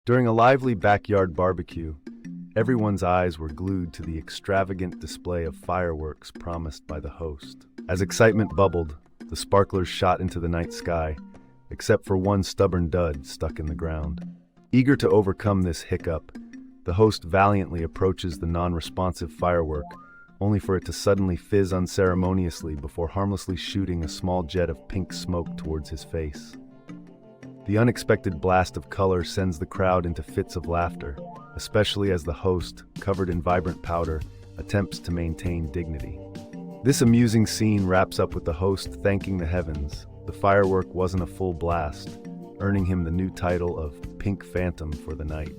During a lively backyard barbecue, everyone's eyes were glued to the extravagant display of fireworks promised by the host. As excitement bubbled, the sparklers shot into the night sky, except for one stubborn dud stuck in the ground. Eager to overcome this hiccup, the host valiantly approaches the non-responsive firework, only for it to suddenly fizz unceremoniously before harmlessly shooting a small jet of pink smoke towards his face. The unexpected blast of color sends the crowd into fits of laughter, especially as the host, covered in vibrant powder, attempts to maintain dignity. This amusing scene wraps up with the host thanking the heavens. The firework wasn't a full blast, earning him the new title of Pink Phantom for the night.